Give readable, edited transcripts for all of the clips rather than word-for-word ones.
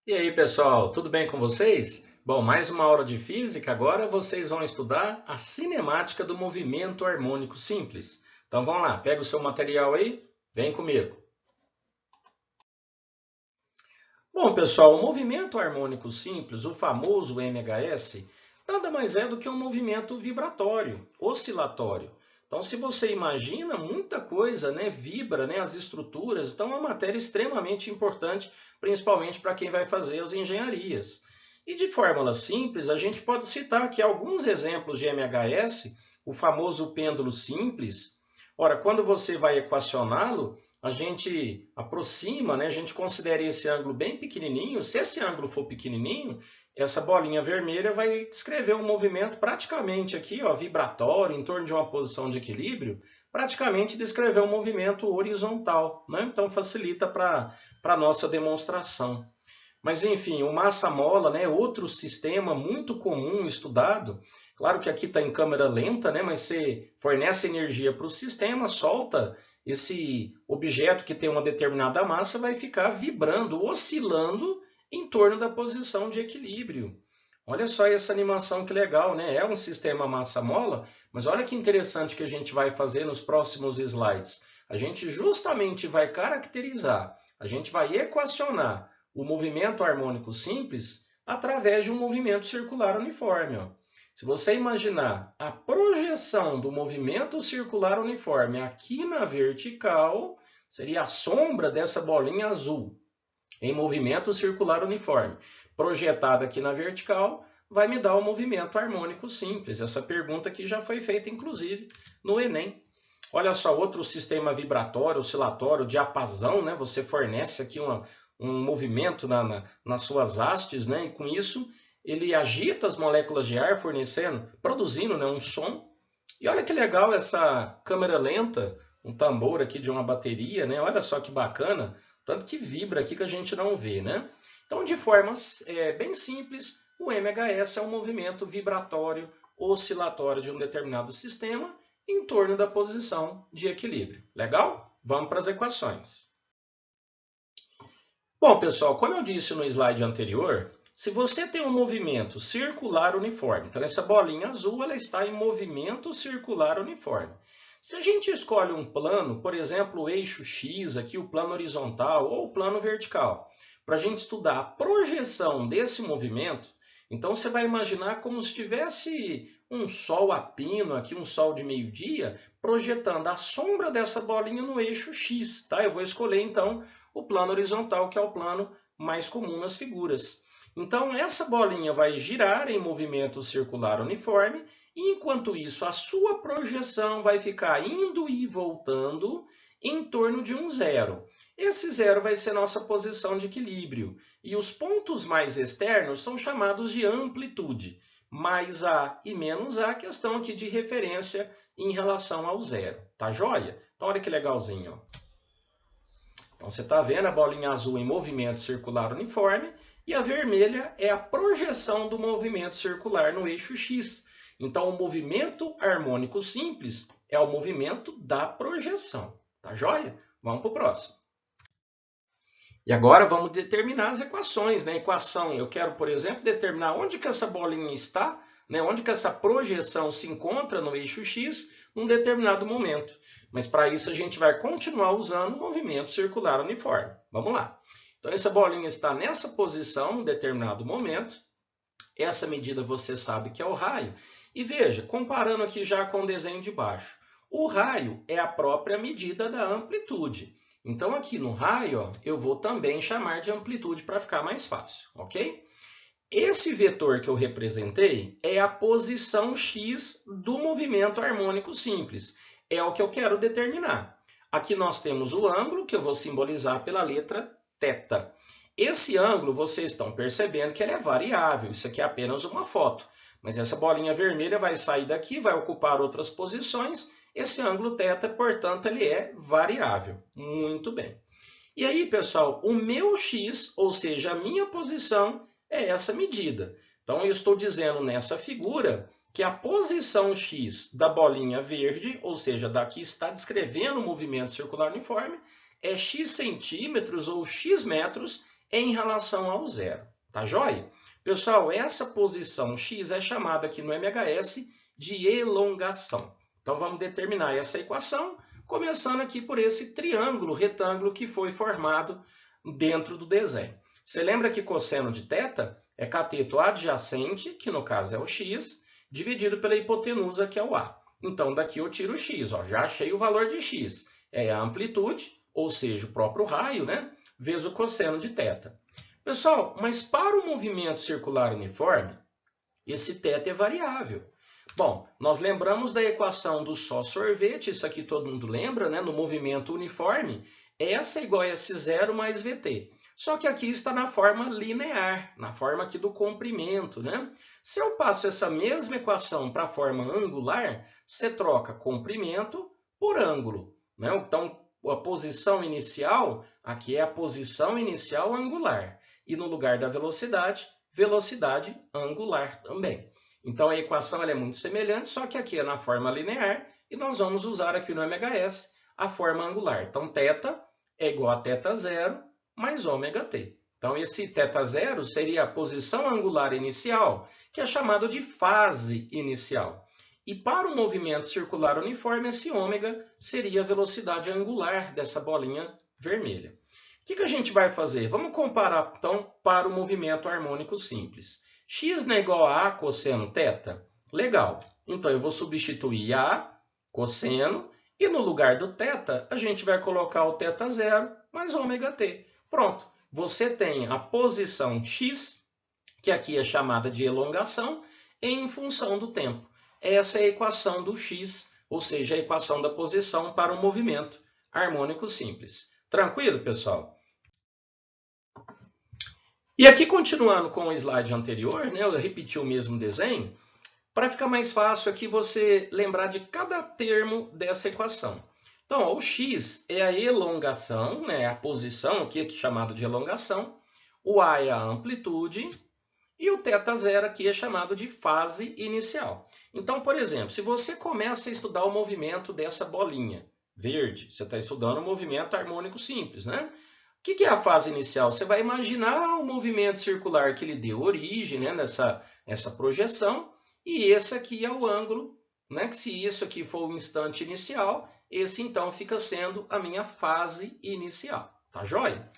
E aí, pessoal, tudo bem com vocês? Bom, mais uma aula de física. Agora vocês vão estudar a cinemática do movimento harmônico simples. Então vamos lá, pega o seu material aí, vem comigo. Bom, pessoal, o movimento harmônico simples, o famoso MHS, nada mais é do que um movimento vibratório, oscilatório. Então, se você imagina, muita coisa, né, vibra, né, as estruturas. Então, é uma matéria extremamente importante, principalmente para quem vai fazer as engenharias. E de fórmula simples, a gente pode citar aqui alguns exemplos de MHS, o famoso pêndulo simples. Ora, quando você vai equacioná-lo, a gente aproxima, né? A gente considera esse ângulo bem pequenininho. Se esse ângulo for pequenininho, essa bolinha vermelha vai descrever um movimento praticamente aqui, ó, vibratório, em torno de uma posição de equilíbrio, praticamente descrever um movimento horizontal, né? Então facilita para a nossa demonstração. Mas enfim, o massa-mola, né, outro sistema muito comum estudado. Claro que aqui está em câmera lenta, né, mas você fornece energia para o sistema, solta esse objeto que tem uma determinada massa, vai ficar vibrando, oscilando em torno da posição de equilíbrio. Olha só essa animação que legal, né? É um sistema massa-mola, mas olha que interessante que a gente vai fazer nos próximos slides. A gente justamente vai caracterizar, a gente vai equacionar o movimento harmônico simples através de um movimento circular uniforme. Ó. Se você imaginar a projeção do movimento circular uniforme aqui na vertical, seria a sombra dessa bolinha azul em movimento circular uniforme. Projetada aqui na vertical, vai me dar o movimento harmônico simples. Essa pergunta aqui já foi feita, inclusive, no Enem. Olha só, outro sistema vibratório, oscilatório, diapasão, né? Você fornece aqui um movimento nas suas hastes, né? E com isso ele agita as moléculas de ar, produzindo, né, um som. E olha que legal essa câmera lenta, um tambor aqui de uma bateria, né? Olha só que bacana, tanto que vibra aqui que a gente não vê, né? Então, de forma bem simples, o MHS é um movimento vibratório oscilatório de um determinado sistema em torno da posição de equilíbrio. Legal? Vamos para as equações. Bom, pessoal, como eu disse no slide anterior, se você tem um movimento circular uniforme, então essa bolinha azul ela está em movimento circular uniforme. Se a gente escolhe um plano, por exemplo, o eixo X, aqui o plano horizontal ou o plano vertical, para a gente estudar a projeção desse movimento, então você vai imaginar como se tivesse um sol a pino, aqui um sol de meio-dia, projetando a sombra dessa bolinha no eixo X. Tá? Eu vou escolher então o plano horizontal, que é o plano mais comum nas figuras. Então, essa bolinha vai girar em movimento circular uniforme, e enquanto isso, a sua projeção vai ficar indo e voltando em torno de um zero. Esse zero vai ser nossa posição de equilíbrio, e os pontos mais externos são chamados de amplitude. Mais A e menos A, questão aqui de referência em relação ao zero. Tá joia? Então, olha que legalzinho. Ó. Então você está vendo a bolinha azul em movimento circular uniforme e a vermelha é a projeção do movimento circular no eixo X. Então o movimento harmônico simples é o movimento da projeção. Tá joia? Vamos para o próximo. E agora vamos determinar as equações. Né? Equação, eu quero, por exemplo, determinar onde que essa bolinha está, né? Onde que essa projeção se encontra no eixo X num determinado momento. Mas para isso a gente vai continuar usando o movimento circular uniforme. Vamos lá. Então essa bolinha está nessa posição em determinado momento. Essa medida você sabe que é o raio. E veja, comparando aqui já com o desenho de baixo. O raio é a própria medida da amplitude. Então aqui no raio, ó, eu vou também chamar de amplitude para ficar mais fácil, ok? Esse vetor que eu representei é a posição x do movimento harmônico simples. É o que eu quero determinar. Aqui nós temos o ângulo, que eu vou simbolizar pela letra θ. Esse ângulo, vocês estão percebendo que ele é variável. Isso aqui é apenas uma foto. Mas essa bolinha vermelha vai sair daqui, vai ocupar outras posições. Esse ângulo θ, portanto, ele é variável. Muito bem. E aí, pessoal, o meu x, ou seja, a minha posição, é essa medida. Então, eu estou dizendo nessa figura que a posição x da bolinha verde, ou seja, daqui está descrevendo o movimento circular uniforme, é x centímetros ou x metros em relação ao zero. Tá joia? Pessoal, essa posição x é chamada aqui no MHS de elongação. Então, vamos determinar essa equação, começando aqui por esse triângulo retângulo que foi formado dentro do desenho. Você lembra que cosseno de θ é cateto adjacente, que no caso é o x, dividido pela hipotenusa, que é o a. Então, daqui eu tiro o x, ó, já achei o valor de x. É a amplitude, ou seja, o próprio raio, né, vezes o cosseno de θ. Pessoal, mas para o movimento circular uniforme, esse θ é variável. Bom, nós lembramos da equação do só sorvete, isso aqui todo mundo lembra, né? No movimento uniforme, essa é igual a S0 mais VT. Só que aqui está na forma linear, na forma aqui do comprimento, né? Se eu passo essa mesma equação para a forma angular, você troca comprimento por ângulo, né? Então, a posição inicial, aqui é a posição inicial angular. E no lugar da velocidade, velocidade angular também. Então, a equação ela é muito semelhante, só que aqui é na forma linear e nós vamos usar aqui no MHS a forma angular. Então, θ é igual a θ0 mais ômega-t. Então, esse θ0 seria a posição angular inicial, que é chamado de fase inicial. E para o movimento circular uniforme, esse ômega seria a velocidade angular dessa bolinha vermelha. O que a gente vai fazer? Vamos comparar, então, para o movimento harmônico simples. X não é igual a cosseno θ? Legal. Então, eu vou substituir a cosseno e no lugar do θ, a gente vai colocar o θ0 mais ômega-t. Pronto. Você tem a posição x, que aqui é chamada de elongação, em função do tempo. Essa é a equação do x, ou seja, a equação da posição para o movimento harmônico simples. Tranquilo, pessoal? E aqui, continuando com o slide anterior, né, eu repeti o mesmo desenho, para ficar mais fácil aqui você lembrar de cada termo dessa equação. Então, ó, o x é a elongação, né, a posição aqui chamada de elongação, o a é a amplitude e o θ0 aqui é chamado de fase inicial. Então, por exemplo, se você começa a estudar o movimento dessa bolinha verde, você está estudando o movimento harmônico simples, né? O que é a fase inicial? Você vai imaginar o movimento circular que lhe deu origem, né, nessa projeção, e esse aqui é o ângulo, né, que se isso aqui for o instante inicial, esse então fica sendo a minha fase inicial, tá joia?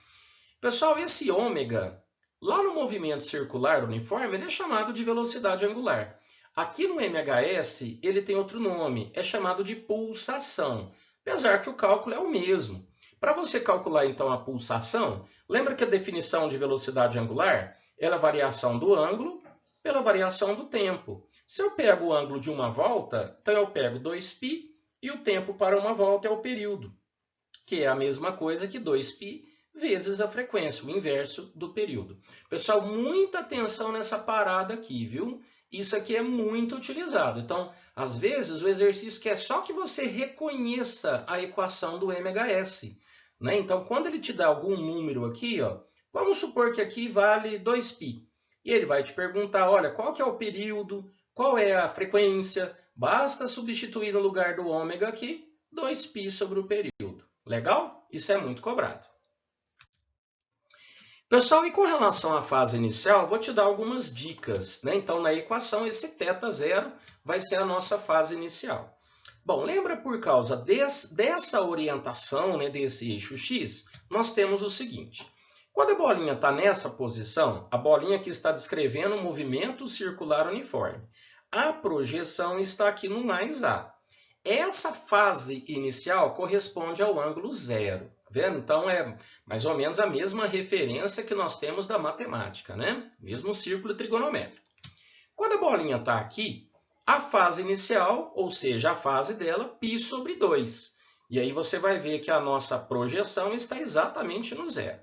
Pessoal, esse ômega, lá no movimento circular uniforme, ele é chamado de velocidade angular. Aqui no MHS, ele tem outro nome, é chamado de pulsação, apesar que o cálculo é o mesmo. Para você calcular, então, a pulsação, lembra que a definição de velocidade angular era a variação do ângulo pela variação do tempo. Se eu pego o ângulo de uma volta, então eu pego 2π e o tempo para uma volta é o período, que é a mesma coisa que 2π vezes a frequência, o inverso do período. Pessoal, muita atenção nessa parada aqui, viu? Isso aqui é muito utilizado. Então, às vezes, o exercício quer só que você reconheça a equação do MHS. Né? Então, quando ele te dá algum número aqui, ó, vamos supor que aqui vale 2π. E ele vai te perguntar, olha, qual que é o período, qual é a frequência? Basta substituir no lugar do ômega aqui 2π sobre o período. Legal? Isso é muito cobrado. Pessoal, e com relação à fase inicial, vou te dar algumas dicas, né? Então, na equação, esse θ0 vai ser a nossa fase inicial. Bom, lembra por causa dessa orientação, né, desse eixo x, nós temos o seguinte. Quando a bolinha está nessa posição, a bolinha aqui está descrevendo um movimento circular uniforme. A projeção está aqui no mais a. Essa fase inicial corresponde ao ângulo zero. Vendo? Então, é mais ou menos a mesma referência que nós temos da matemática, né? Mesmo círculo trigonométrico. Quando a bolinha está aqui, a fase inicial, ou seja, a fase dela, π sobre 2. E aí você vai ver que a nossa projeção está exatamente no zero.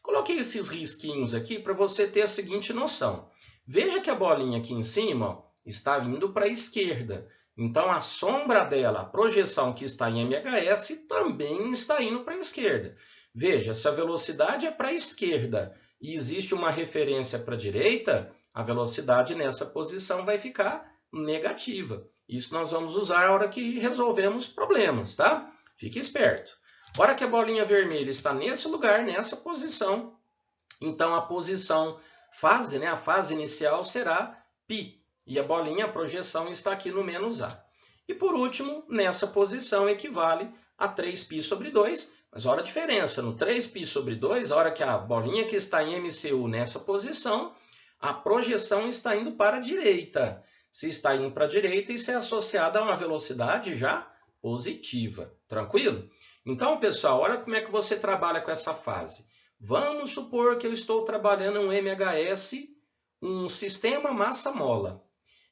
Coloquei esses risquinhos aqui para você ter a seguinte noção. Veja que a bolinha aqui em cima, ó, está indo para a esquerda. Então, a sombra dela, a projeção que está em MHS, também está indo para a esquerda. Veja, se a velocidade é para a esquerda e existe uma referência para a direita, a velocidade nessa posição vai ficar negativa. Isso nós vamos usar na hora que resolvemos problemas, tá? Fique esperto. A hora que a bolinha vermelha está nesse lugar, nessa posição, Então a posição fase, né, a fase inicial será π. E a bolinha, a projeção, está aqui no menos A. E por último, nessa posição equivale a 3π sobre 2. Mas olha a diferença, no 3π sobre 2, a hora que a bolinha que está em MCU nessa posição, a projeção está indo para a direita. Se está indo para a direita, isso é associado a uma velocidade já positiva. Tranquilo? Então, pessoal, olha como é que você trabalha com essa fase. Vamos supor que eu estou trabalhando um MHS, um sistema massa-mola.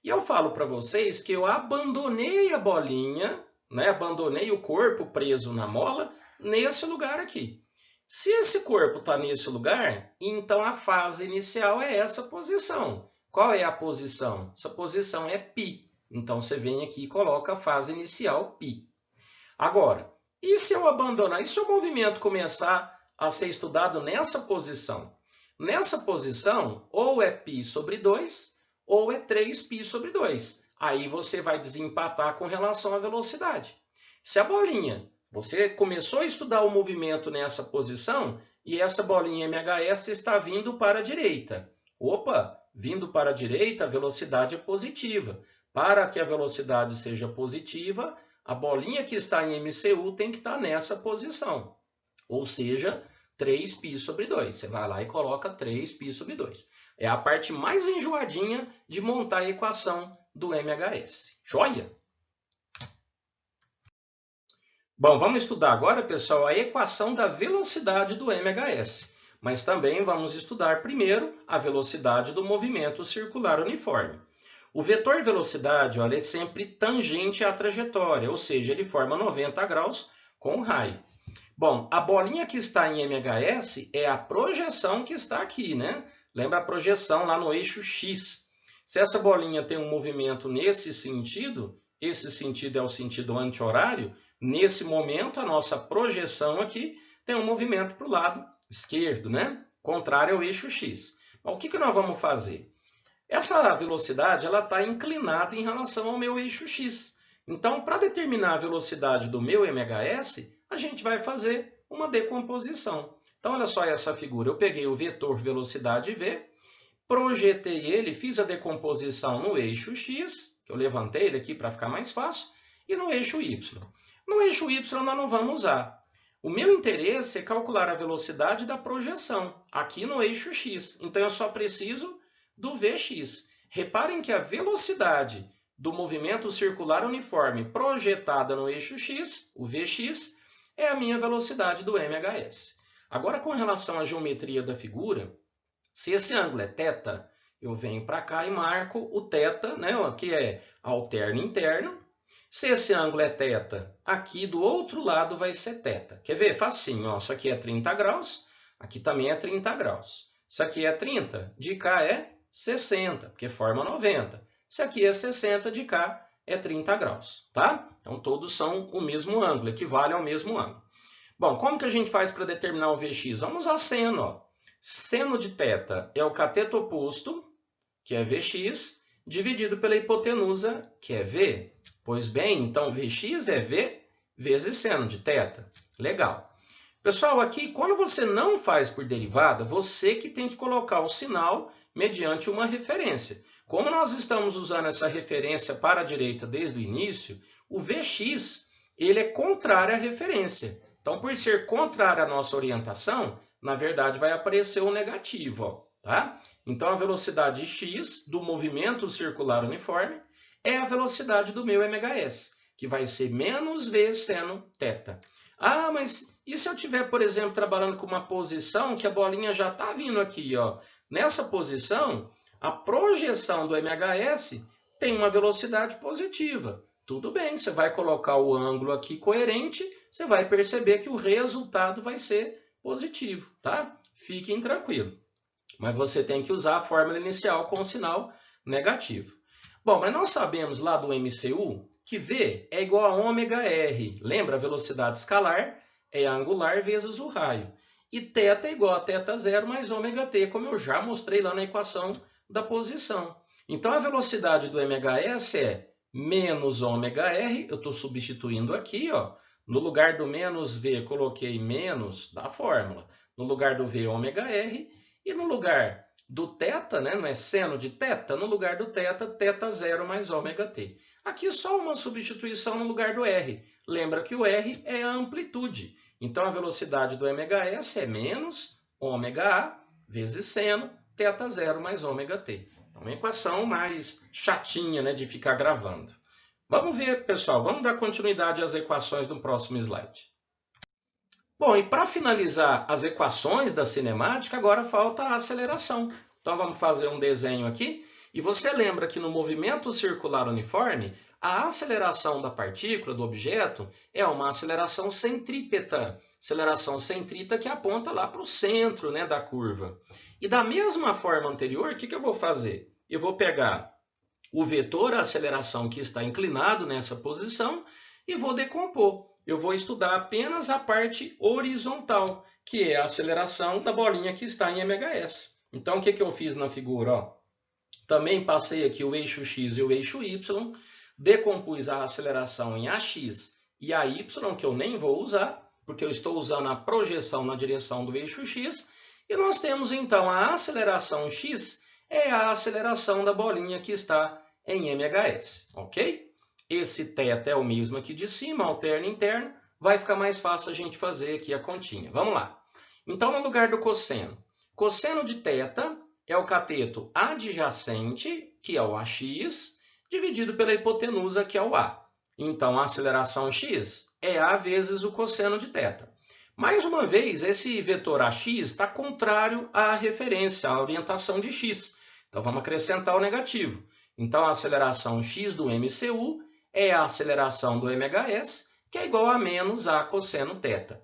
E eu falo para vocês que eu abandonei a bolinha, né? Abandonei o corpo preso na mola nesse lugar aqui. Se esse corpo está nesse lugar, então a fase inicial é essa posição. Qual é a posição? Essa posição é π. Então você vem aqui e coloca a fase inicial π. Agora, e se eu abandonar? E se o movimento começar a ser estudado nessa posição? Nessa posição, ou é π sobre 2, ou é 3π sobre 2. Aí você vai desempatar com relação à velocidade. Se a bolinha, você começou a estudar o movimento nessa posição, e essa bolinha MHS está vindo para a direita. Opa, vindo para a direita, a velocidade é positiva. Para que a velocidade seja positiva, a bolinha que está em MCU tem que estar nessa posição. Ou seja, 3π sobre 2. Você vai lá e coloca 3π sobre 2. É a parte mais enjoadinha de montar a equação do MHS. Joia? Bom, vamos estudar agora, pessoal, a equação da velocidade do MHS. Mas também vamos estudar primeiro a velocidade do movimento circular uniforme. O vetor velocidade, olha, é sempre tangente à trajetória, ou seja, ele forma 90 graus com o raio. Bom, a bolinha que está em MHS é a projeção que está aqui, né? Lembra a projeção lá no eixo X. Se essa bolinha tem um movimento nesse sentido, esse sentido é o sentido anti-horário, nesse momento a nossa projeção aqui tem um movimento para o lado esquerdo, né? Contrário ao eixo X. Mas o que nós vamos fazer? Essa velocidade está inclinada em relação ao meu eixo X. Então, para determinar a velocidade do meu MHS, a gente vai fazer uma decomposição. Então, olha só essa figura. Eu peguei o vetor velocidade V, projetei ele, fiz a decomposição no eixo X, que eu levantei ele aqui para ficar mais fácil, e no eixo Y. No eixo Y nós não vamos usar. O meu interesse é calcular a velocidade da projeção, aqui no eixo X. Então, eu só preciso do Vx. Reparem que a velocidade do movimento circular uniforme projetada no eixo X, o Vx, é a minha velocidade do MHS. Agora, com relação à geometria da figura, se esse ângulo é θ, eu venho para cá e marco o θ, né, que é alterno interno. Se esse ângulo é θ, aqui do outro lado vai ser θ. Quer ver? Facinho, ó. Isso aqui é 30 graus, aqui também é 30 graus. Isso aqui é 30, de cá é 60, porque forma 90. Se aqui é 60, de cá é 30 graus, tá? Então, todos são o mesmo ângulo, equivalem ao mesmo ângulo. Bom, como que a gente faz para determinar o Vx? Vamos usar seno, ó. Seno de θ é o cateto oposto, que é Vx, dividido pela hipotenusa, que é V. Pois bem, então Vx é V vezes seno de θ. Legal. Pessoal, aqui, quando você não faz por derivada, você que tem que colocar o sinal mediante uma referência. Como nós estamos usando essa referência para a direita desde o início, o Vx ele é contrário à referência. Então, por ser contrário à nossa orientação, na verdade vai aparecer o negativo, ó, tá? Então, a velocidade x do movimento circular uniforme é a velocidade do meu MHS, que vai ser menos v seno θ. Ah, mas e se eu estiver, por exemplo, trabalhando com uma posição que a bolinha já está vindo aqui, ó? Nessa posição, a projeção do MHS tem uma velocidade positiva. Tudo bem, você vai colocar o ângulo aqui coerente, você vai perceber que o resultado vai ser positivo, tá? Fiquem tranquilos. Mas você tem que usar a fórmula inicial com o sinal negativo. Bom, mas nós sabemos lá do MCU que V é igual a ômega-R. Lembra? A velocidade escalar é angular vezes o raio. E θ é igual a θ0 mais ômega-t, como eu já mostrei lá na equação da posição. Então, a velocidade do MHS é menos ômega-r, eu estou substituindo aqui, ó. No lugar do menos V, coloquei menos da fórmula. No lugar do V, ômega-r. E no lugar do θ, né, não é seno de θ, no lugar do θ, θ0 mais ômega-t. Aqui só uma substituição no lugar do R. Lembra que o R é a amplitude. Então, a velocidade do MHS é menos ômega-A vezes seno θ0 mais ômega-t. É uma equação mais chatinha, né, de ficar gravando. Vamos ver, pessoal, vamos dar continuidade às equações no próximo slide. Bom, e para finalizar as equações da cinemática, agora falta a aceleração. Então vamos fazer um desenho aqui. E você lembra que no movimento circular uniforme, a aceleração da partícula, do objeto, é uma aceleração centrípeta. Aceleração centrípeta que aponta lá para o centro, né, da curva. E da mesma forma anterior, o que eu vou fazer? Eu vou pegar o vetor, a aceleração que está inclinado nessa posição, e vou decompor. Eu vou estudar apenas a parte horizontal, que é a aceleração da bolinha que está em MHS. Então, o que eu fiz na figura? Ó, também passei aqui o eixo X e o eixo Y, decompus a aceleração em AX e AY, que eu nem vou usar, porque eu estou usando a projeção na direção do eixo X, e nós temos, então, a aceleração X é a aceleração da bolinha que está em MHS, ok? Esse θ é o mesmo aqui de cima, alterno interno, vai ficar mais fácil a gente fazer aqui a continha. Vamos lá. Então, no lugar do cosseno, cosseno de θ é o cateto adjacente, que é o AX, dividido pela hipotenusa, que é o A. Então, a aceleração x é A vezes o cosseno de θ. Mais uma vez, esse vetor AX está contrário à referência, à orientação de x. Então, vamos acrescentar o negativo. Então, a aceleração x do MCU é a aceleração do MHS, que é igual a menos A cosseno θ.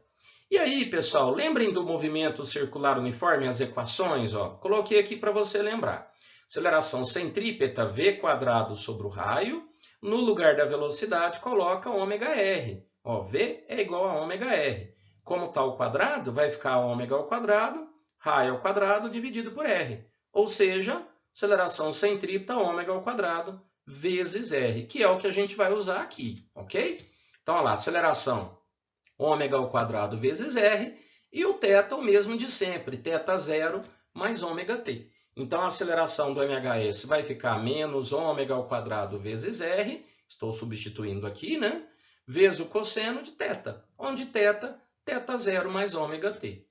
E aí, pessoal, lembrem do movimento circular uniforme, as equações? Ó, coloquei aqui para você lembrar. Aceleração centrípeta v² sobre o raio. No lugar da velocidade, coloca ômega-r. Ó, v é igual a ômega-r. Como está o quadrado, vai ficar ômega ao quadrado, raio ao quadrado, dividido por r. Ou seja, aceleração centrípeta ômega ao quadrado vezes r, que é o que a gente vai usar aqui, ok? Então, olha lá, aceleração ômega ao quadrado vezes r, e o θ o mesmo de sempre, θ0 mais ômega-t. Então, a aceleração do MHS vai ficar menos ômega ao quadrado vezes r, estou substituindo aqui, né? Vezes o cosseno de θ, onde θ0 mais ômega-t.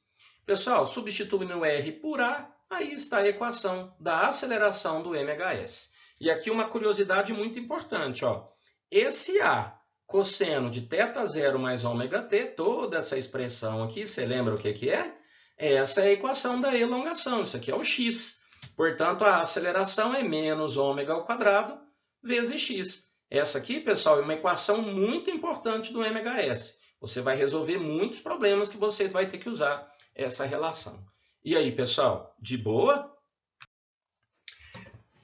Pessoal, substituindo r por a, aí está a equação da aceleração do MHS. E aqui uma curiosidade muito importante, ó. Esse a cosseno de θ0 mais ômega-t, toda essa expressão aqui, você lembra o que é? Essa é a equação da elongação, isso aqui é o x. Portanto, a aceleração é menos ômega ao quadrado vezes x. Essa aqui, pessoal, é uma equação muito importante do MHS. Você vai resolver muitos problemas que você vai ter que usar essa relação. E aí, pessoal, de boa?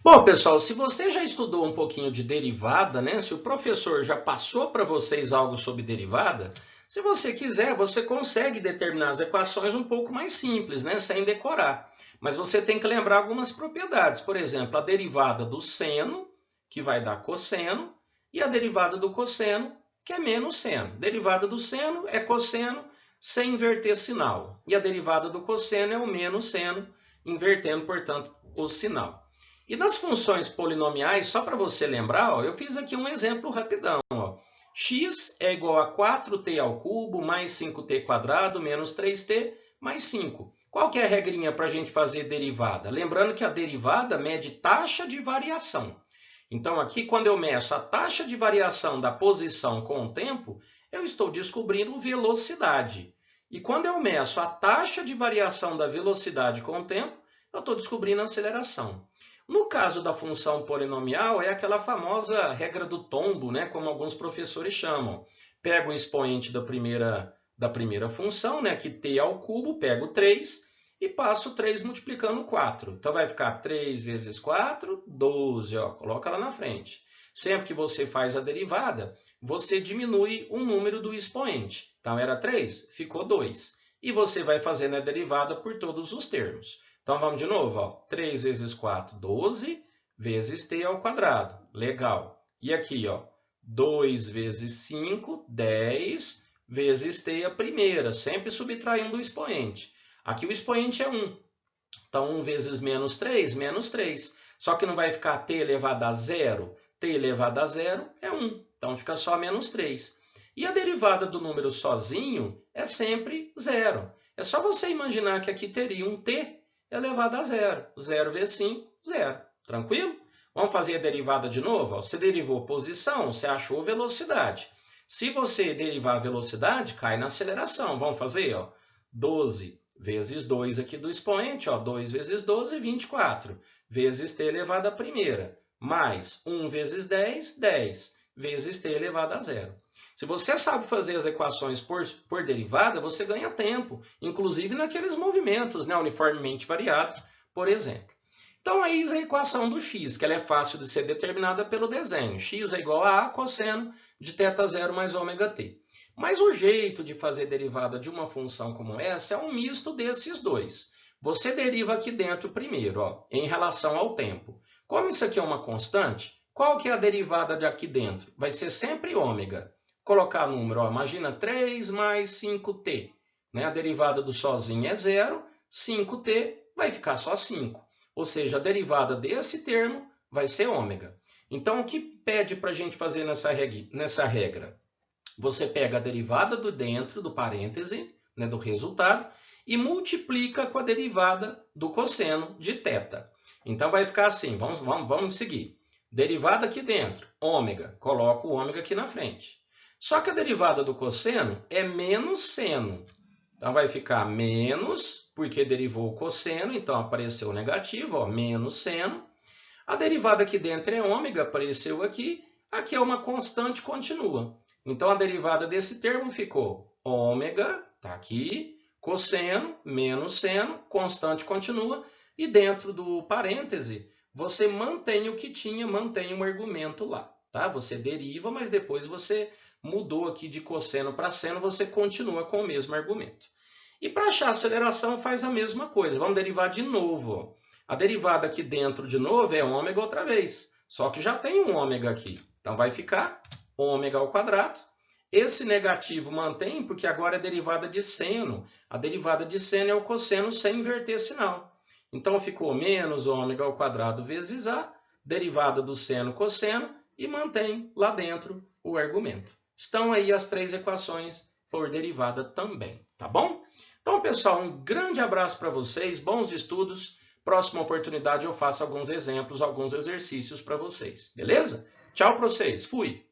Bom, pessoal, se você já estudou um pouquinho de derivada, né? Se o professor já passou para vocês algo sobre derivada, se você quiser, você consegue determinar as equações um pouco mais simples, né? Sem decorar. Mas você tem que lembrar algumas propriedades. Por exemplo, a derivada do seno, que vai dar cosseno, e a derivada do cosseno, que é menos seno. Derivada do seno é cosseno sem inverter sinal. E a derivada do cosseno é o menos seno, invertendo, portanto, o sinal. E nas funções polinomiais, só para você lembrar, ó, eu fiz aqui um exemplo rapidão. Ó. X é igual a 4t ao cubo mais 5t quadrado menos 3t mais 5. Qual que é a regrinha para a gente fazer derivada? Lembrando que a derivada mede taxa de variação. Então, aqui, quando eu meço a taxa de variação da posição com o tempo, eu estou descobrindo velocidade. E quando eu meço a taxa de variação da velocidade com o tempo, eu estou descobrindo a aceleração. No caso da função polinomial, é aquela famosa regra do tombo, né, como alguns professores chamam. Pego o expoente da primeira função, né, que t ao cubo, pego 3 e passo 3 multiplicando 4. Então, vai ficar 3 vezes 4, 12. Ó, coloca lá na frente. Sempre que você faz a derivada, você diminui o número do expoente. Então, era 3, ficou 2. E você vai fazendo a derivada por todos os termos. Então, vamos de novo. Ó. 3 vezes 4, 12, vezes t ao quadrado. Legal. E aqui, ó, 2 vezes 5, 10, vezes t a primeira, sempre subtraindo o expoente. Aqui o expoente é 1. Então, 1 vezes menos 3, menos 3. Só que não vai ficar t elevado a zero. T elevado a zero é 1. Então, fica só menos 3. E a derivada do número sozinho é sempre zero. É só você imaginar que aqui teria um t elevado a zero. 0 vezes 5, 0. Tranquilo? Vamos fazer a derivada de novo? Você derivou posição, você achou velocidade. Se você derivar a velocidade, cai na aceleração. Vamos fazer, ó, 12 vezes 2 aqui do expoente, ó, 2 vezes 12, 24, vezes t elevado à primeira, mais 1 vezes 10, 10, vezes t elevado a zero. Se você sabe fazer as equações por derivada, você ganha tempo, inclusive naqueles movimentos, né, uniformemente variados, por exemplo. Então, eis a equação do x, que ela é fácil de ser determinada pelo desenho. X é igual a cosseno de θ0 mais ômega t. Mas o jeito de fazer derivada de uma função como essa é um misto desses dois. Você deriva aqui dentro primeiro, ó, em relação ao tempo. Como isso aqui é uma constante, qual que é a derivada de aqui dentro? Vai ser sempre ômega. Colocar número, ó, imagina 3 mais 5t. Né? A derivada do sozinho é 0, 5t vai ficar só 5. Ou seja, a derivada desse termo vai ser ômega. Então, o que pede para a gente fazer nessa regra? Você pega a derivada do dentro do parêntese, né, do resultado, e multiplica com a derivada do cosseno de θ. Então, vai ficar assim, vamos seguir. Derivada aqui dentro, ômega, coloco o ômega aqui na frente. Só que a derivada do cosseno é menos seno. Então, vai ficar menos, porque derivou o cosseno, então apareceu o negativo, ó, menos seno. A derivada aqui dentro é ômega, apareceu aqui. Aqui é uma constante continua. Então, a derivada desse termo ficou ômega, está aqui, cosseno, menos seno, constante continua. E dentro do parêntese, você mantém o que tinha, mantém um argumento lá. Tá? Você deriva, mas depois você mudou aqui de cosseno para seno, você continua com o mesmo argumento. E para achar a aceleração, faz a mesma coisa. Vamos derivar de novo. Ó. A derivada aqui dentro de novo é ômega outra vez. Só que já tem um ômega aqui. Então, vai ficar ômega ao quadrado. Esse negativo mantém, porque agora é derivada de seno. A derivada de seno é o cosseno sem inverter sinal. Então, ficou menos ômega ao quadrado vezes a, derivada do seno cosseno, e mantém lá dentro o argumento. Estão aí as três equações por derivada também, tá bom? Então, pessoal, um grande abraço para vocês, bons estudos. Próxima oportunidade eu faço alguns exemplos, alguns exercícios para vocês, beleza? Tchau para vocês, fui!